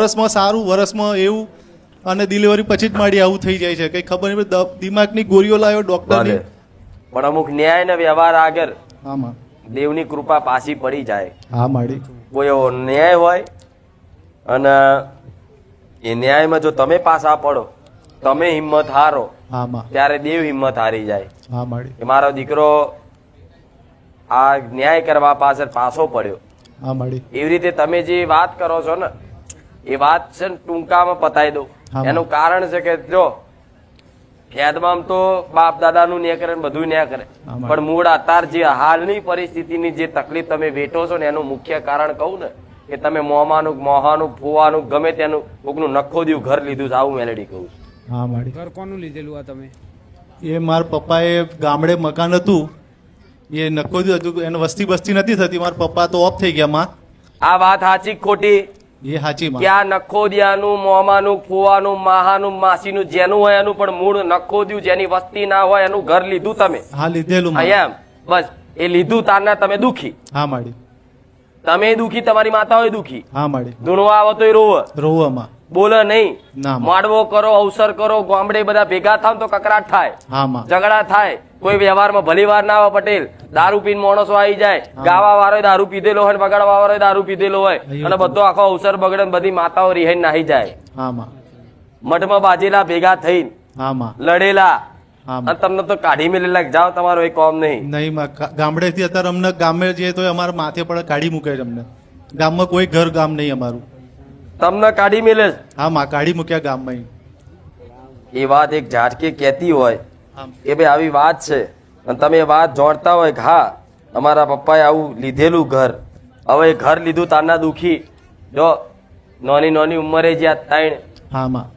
વર્ષમાં સારું, વર્ષમાં એવું, અને ડિલિવરી પછી જ મારી આવું થઈ જાય છે. કઈ ખબર નહીં, દિમાગની ગોળીઓ લાવ્યો ડોક્ટરની. પણ અમુક ન્યાય ને વ્યવહાર આગળ આમાં દેવની કૃપા પાછી પડી જાય. હા માડી. કોઈ એવો ન્યાય હોય અને એ ન્યાયમાં જો તમે પાછા પડો, તમે હિંમત હારો, આમાં ત્યારે દેવ હિંમત હારી જાય. હા માડી. કે મારો દીકરો આ ન્યાય કરવા પાછળ પાછો પડ્યો. હા માડી. એવી રીતે તમે જે વાત કરો છો ને, એ વાત છે ને ટૂંકામાં પતાવી દઉં. એનું કારણ છે કે જો ખેદમાં તો બાપ દાદાનું ન્યાય કરે, બધું ન્યાય કરે, પણ મૂળ અત્યાર જે હાલની પરિસ્થિતિની જે તકલીફ તમે વેઠો છો ને, એનું મુખ્ય કારણ કહું ને કે તમે મોમાનું, મોહાનું, ફુવાનું, ગમે તેનું કોકનું નખો દ્યું ઘર લીધું છે, આવું મેલેડી કહું છું. હા માડી. ઘર કોનું લીધેલું આ તમે? એ મારા પપ્પાએ ગામડે મકાન હતું, એ નખોદ્યું હતું, એને વસ્તી બસ્તી નથી થતી. મારા પપ્પા તો ઓફ થઈ ગયા. માં આ વાત સાચી ખોટી? એ સાચી. કે આ નખોદિયાનું, મોમાનું, ફુવાનું, માહાનું, માસીનું જેનું હોય એનું, પણ મૂળ નખોદ્યું જેની વસ્તી ના હોય એનું ઘર લીધું તમે. હા લીધેલું. એમ બસ એ લીધું તારના તમે દુખી. હા માડી. તમે દુખી, તમારી માતા હોય દુખી. હા માડી. ધૂણવા આવો તો રોવ, રોવામાં બોલે નહીં. ના. માડવો કરો, અવસર કરો, ગામડે બધા ભેગા થાવ તો કકરાટ થાય, હા માં ઝઘડા થાય. કોઈ વ્યવહારમાં ભલી વાર ના આવે પટેલ, દારૂ પીને માણસો આવી જાય, ગાવા વાળો દારૂ પીધેલો હોય, બગાડવા વાળો દારૂ પીધેલો હોય, અને બધો આખો અવસર બગડે, બધી માતાઓ રિહાઈ નાહી જાય. હા માં. મઠમાં બાજેલા ભેગા થઈને હા માં લડેલા, હા અને તમને તો કાઢી મેલેલા, જાઓ તમારો એક કામ નહીં. નહીં માં. ગામડેથી અત્યારે અમને ગામે જઈએ તો અમારા માથે પડે કાઢી મૂકે છે અમને. ગામમાં કોઈ ઘર ગામ નહીં અમારું. તમને કાઢી મેલે છે. હા માં, કાઢી મૂક્યા ગામમાં. એ વાત એક ઝાટકી કહેતી હોય કે ભાઈ આવી વાત છે, અને તમે એ વાત જોડતા હોય કે હા અમારા પપ્પાએ આવું લીધેલું ઘર, હવે એ ઘર લીધું તારના દુખી. જો નાની નાની ઉંમરે જ્યાં ત્રણ, હા માં.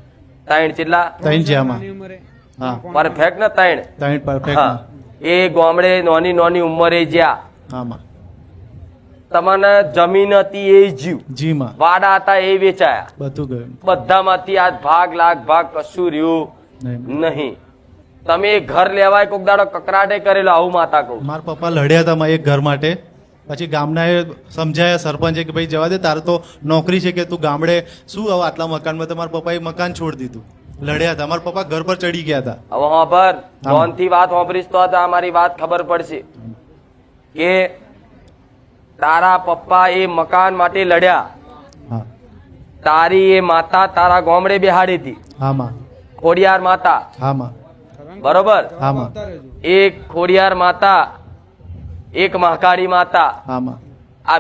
ત્રણ કેટલા? ત્રણ છે આમાં. નાની ઉંમરે હા પરફેક્ટ ને ત્રણ? ત્રણ પરફેક્ટ. હા. એ ગામડે નાની નાની ઉંમરે જ્યાં હા માં. તમને જમીન હતી એ જીવ, જી માં. વાડા હતા એ વેચાયા, બધું ગયું. બધામાંથી આજ ભાગ લાખ ભાગ કશું રહ્યું નહીં. નહીં. તમે એ ઘર લેવાય કોક દાડો કકરાટે કરેલો, આવું માતા કહું. મારા પપ્પા લડ્યા હતા માં એક ઘર માટે. પછી ગામના એ સમજાયા સરપંચે કે ભાઈ જવા દે, તારે તો નોકરી છે, કે તું ગામડે શું હવે આટલા મકાનમાં. તો મારા પપ્પાએ મકાન છોડી દીધું. લડ્યા હતા. મારા પપ્પા ઘર પર ચડી ગયા હતા. હવે હોભર, ધોનથી વાત હોભરીશ તો આ મારી વાત ખબર પડશે કે તારા પપ્પા એ મકાન માટે લડ્યા. હા તારી એ માતા તારા ગામડે બેહાડી હતી, હા માં. ખોડિયાર માતા. હા માં. બરોબર? હા માં. એક ખોડિયાર માતા, એક મહાકાળી માતા. હા માં. આ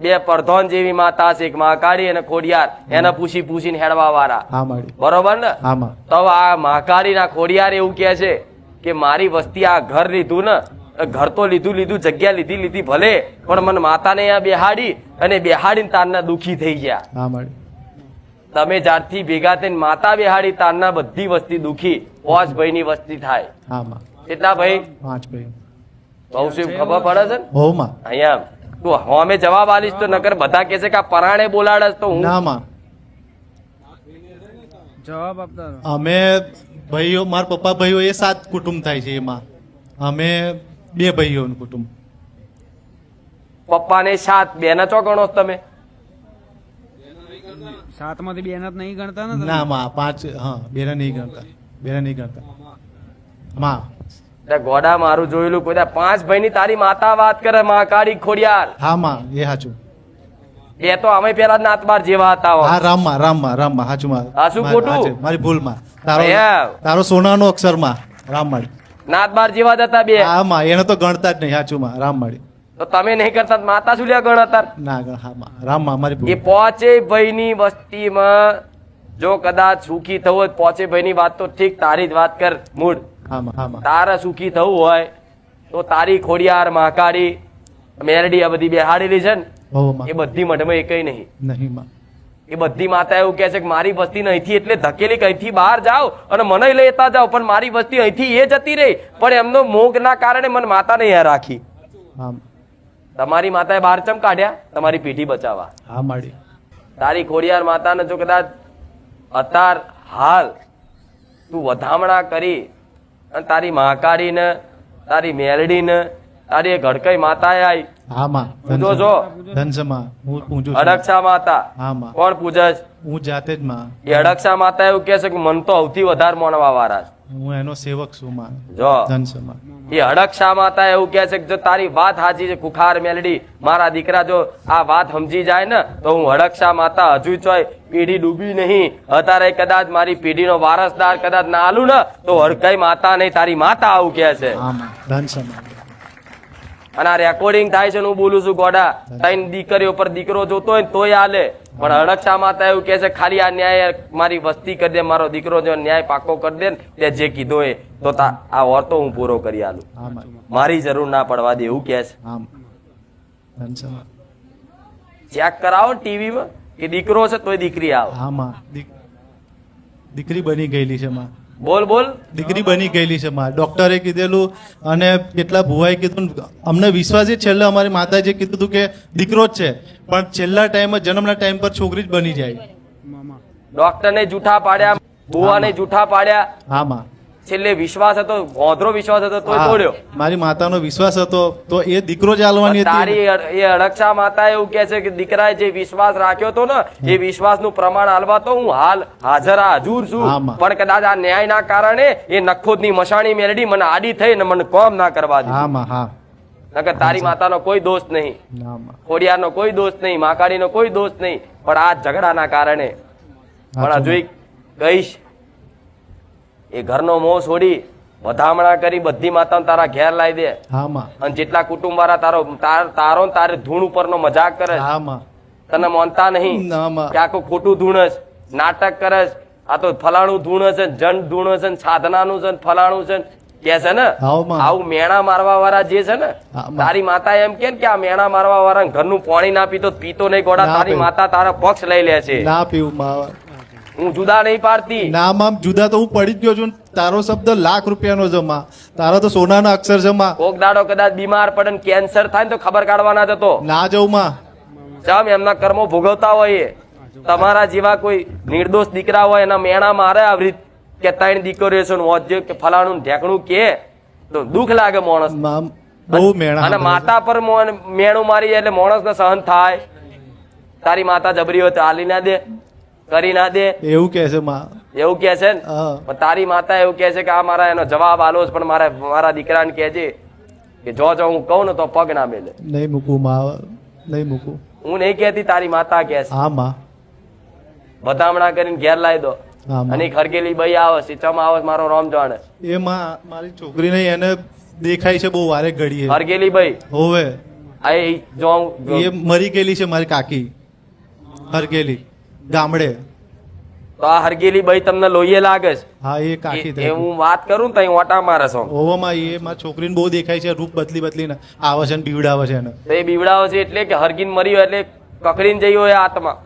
બે પરધોન જેવી માતા છે, એક મહાકાળી અને ખોડિયાર. એને પૂછી પૂછીને હેડવા વાળા. હા માડી. બરોબર ને? હા માં. તો આ મહાકાળી ના ખોડિયાર એવું કે છે કે મારી વસ્તી આ ઘર લીધું ને, ઘર તો લીધું, જગ્યા લીધી ભલે, પણ મને માતાને અહીંયા બેહાડી, અને બેહાડીને તારના દુખી થઈ ગયા. હા માડી. તમે જ્યારથી ભેગા થઈને માતા બેહાડી, તારના બધી વસ્તી દુખી. 5 ભાઈની વસ્તી થાય. હા માં. કેટલા ભાઈ? 5 ભાઈ. બહુ શું ખબર પડે છે ને? હો માં. અહીંયા તું અમે જવાબ આલીશ તો નકર બધા કહે છે કે આ પરાણે બોલાડસ, તો હું ના માં. જવાબ આપતા રહો. અમે ભાઈઓ, મારા પપ્પા ભાઈઓ એ 7 કુટુંબ થાય છે. એમાં અમે 2 ભાઈઓનું કુટુંબ. પપ્પાને 7, બેના ચો ગણો છો તમે? 7 માંથી 2 ના નહીં ગણતા ને તમે? ના માં. 5. હા, બેના નહીં ગણતા. બેના નહીં ગણતા માં. ગોડા મારું જોયેલું કોઈ 5 ભાઈની તારી માતા વાત કરે, મહાકાળી ખોડિયાર. હા માં, એ સાચું. બે તો અમે પેલા નાતબાર જેવા હતા. હા રામમાં સાચું માં. આ શું ખોટું? મારી ભૂલ માં. અહીંયા. તારો સોનાનો અક્ષર માં રામમાળી. નાતબાર જેવા જ હતા બે. હા માં, એને તો ગણતા જ નહીં. સાચું માં, રામમાળી. તો તમે નહીં કરતા તો માતા શું લ્યા ગણતા? ના ગણ. હા માં, રામમાં મારી એ ભૂલ. 5 ભાઈની વસ્તીમાં જો કદાચ સુખી થવું હોય, 5 ભાઈની વાત તો ઠીક, તારી જ વાત કર મૂળ. હા માં. હા માં. તારે સુખી થવું હોય તો તારી ખોડિયાર, મહાકાળી, મેરડી આ બધી બેહાડેલી છે ને, હો માં. એ બધી મઠમાં એકઈ નહીં. નહીં માં. એ બધી માતા એવું કહે છે કે મારી વસ્તી અહીંથી એટલે ધકેલી કે અહીંથી બહાર જાઓ અને મને લેતા જાઓ, પણ મારી વસ્તી અહીંથી એ જતી રહી, પણ એમનો મોગના કારણે મને માતા નહીં રાખી. હા. તમારી માતાએ બહાર ચમ કાઢ્યા? તમારી પેઢી બચાવવા. હા માડી. તારી ખોડિયાર માતાને જો કદાચ અત્યાર હાલ તું વધામણા કરી અને તારી મહાકાળીને, તારી મેલડીને, તારી એ ઘડકઈ માતા આવી હા માં પૂજો છો ધન છે માં હું પૂજું છું અડક્ષા માતા હા માં કોણ પૂજે છે? હું જાતે જ માં એ અડક્ષા માતા એવું કે છે કે મન તો સૌથી વધારે માનવા વાળા છે. હું એનો સેવક છું માં જો ધન છે માં એ અડક્ષા માતા એવું કે છે કે જો તારી વાત સાચી છે કુખાર મેલડી મારા દીકરા જો આ વાત સમજી જાય ને તો હું અડક્ષા માતા હજુ ચોય પેઢી ડૂબી નહીં અત્યારે કદાચ મારી પેઢીનો વારસદાર કદાચ ના આલું ને તો હરકઈ માતા નહીં તારી માતા આવું કે છે. હા માં ધન છે માં અને આ રેકોર્ડિંગ થાય છે ને હું બોલું છું ગોડા ત્રણ દીકરીઓ પર દીકરો જોતો હોય ને તોય હાલે પણ અડક્ષા માતા એવું કે છે ખાલી આ ન્યાય મારી વસ્તી કરી દે મારો દીકરો જો ન્યાય પાકો કરી દે ને તે જે કીધો એ તો આ ઓરતો હું પૂરો કરી આલું હા માં મારી જરૂર ના પડવા દે એવું કે છે. હા ધન છે માં ચેક કરાવો ટીવી માં કે દીકરો છે તોય દીકરી આવે. હા માં દીકરી બની ગયેલી છે માં બોલ બોલ દીકરી બની ગયેલી છે માં ડોક્ટરે કીધેલું અને કેટલા ભુવાએ કીધું અમને વિશ્વાસ જ છેલ્લે અમારી માતાજીએ કીધું હતું કે દીકરો જ છે પણ છેલ્લા ટાઈમ જન્મના ટાઈમ પર છોકરી જ બની જાય મામા ડોક્ટર ને જૂઠા પાડ્યા બુવાને જૂઠા પાડ્યા હા માં છેલ્લે વિશ્વાસ હતો ઓંધળો વિશ્વાસ હતો તોય તોડ્યો. મારી માતાનો વિશ્વાસ હતો તો એ દીકરો જ આલવાની હતી તારી એ અડક્ષા માતા એવું કે છે કે દીકરાએ જે વિશ્વાસ રાખ્યો હતો ને એ વિશ્વાસનું પ્રમાણ હાલવા તો હું હાલ હાજર હાજુર છું હા, માં. પણ કદાચ આ ન્યાયના કારણે એ નખોદની મશાણી મેલડી મને આડી થઈ ને મને કોમ ના કરવા દે હા માં હા નકર તારી માતાનો કોઈ દોષ નહીં ના માં ખોડિયારનો કોઈ દોષ નહીં માકાડીનો કોઈ દોષ નહીં પણ આ ઝઘડાના કારણે પણ હજુ કહીશ એ ઘરનો મોહ છોડી વધામણા કરી બધી માતાને તારા ઘેર લાવી દે હા માં અને જેટલા કુટુંબ વાળા તારો ને તારે ધૂણ ઉપરનો મજાક કરે છે. હા માં તને માનતા નહીં ના માં કે આખું ખોટું ધૂણસ નાટક કરે છે. આ તો ફલાણું ધૂણ છે જન ધૂણ છે સાધનાનું છે ફલાણું છે કે છે ને હાવ માં. આવું મેણા મારવા વાળા જે છે ને હા, માં. તારી માતા એમ કે આ મેણા મારવા વાળા ઘરનું પાણી ના પીતો પીતો નહીં ગોડા ના તારી પીવું. માતા તારા પક્ષ લઈ લે છે ના પીવું માં હું જુદા નહીં પાડતી ના માં જુદા તો હું પડી જ ગયો છું તારો શબ્દ લાખ રૂપિયાનો જમા તારો તો સોનાના અક્ષર જમા કોક દાડો કદાચ બીમાર પડે ને કેન્સર થાય ને તો ખબર કાઢવાના જતો ના જવું માં ચમ એમના કર્મો ભોગવતા હોય એ. તમારા જેવા કોઈ નિર્દોષ દીકરા હોય એના મેણા મારે આવી રીત કે ત્રણ દીકરીઓ છે ને વાંચ્યો કે ફલાણું ને ઢેકણું કે તો દુઃખ લાગે માણસ માં બહુ મેણા અને હાંભળે છે. માતા પર મેણું મારી એટલે માણસ ને સહન થાય. તારી માતા જબરી હોય તો હાલી ના દે કરી ના દે એવું કે છે માં એવું કે છે ને હા. પણ તારી માતા એવું કે છે કે આ મારા એનો જવાબ આલો છે પણ મારા દીકરાને કહેજે કે જો હું કહું ને તો પગ ના મેલે. નહીં મૂકું માં નહીં મૂકું હું નહીં કહેતી તારી માતા કે છે હા માં વધામણા કરીને ઘેર લાવી દો હા માં અને ઈ ખરગેલી ભાઈ આવે છે ચમ આવે છે મારો રામ જાણે એ માં મારી છોકરી નહીં એને દેખાય છે બહુ વારે ઘડીએ ખરગેલી ભાઈ હોવે આ ઈ જો એ મરી ગયેલી છે મારી કાકી હરગેલી ગામડે તો આ હરગેલી ભાઈ તમને લોહીએ લાગે છે હા એ કાકી એ થઈ હું વાત કરું ને તો ઓટા મારે છો ઓવામાં એ મારી છોકરીને બહુ દેખાય છે રૂપ બદલીને આવે છે ને બીવડાવે છે એને તો એ બીવડાવે છે એટલે કે હરગીન મરી હોય એટલે કકડીને જઈ હોય આત્મા